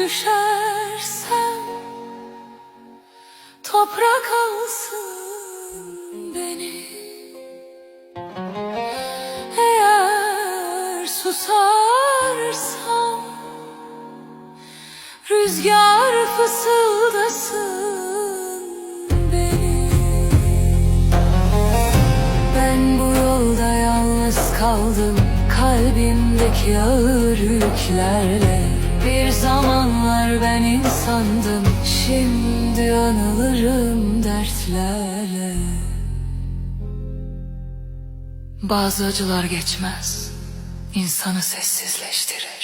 düşersem toprak alsın beni. Eğer susarsam rüzgar fısıldasın beni. Ben bu yolda yalnız kaldım, kalbimdeki ağır yüklerle. Bir zamanlar ben insandım, şimdi anılırım dertlerle. Bazı acılar geçmez, insanı sessizleştirir.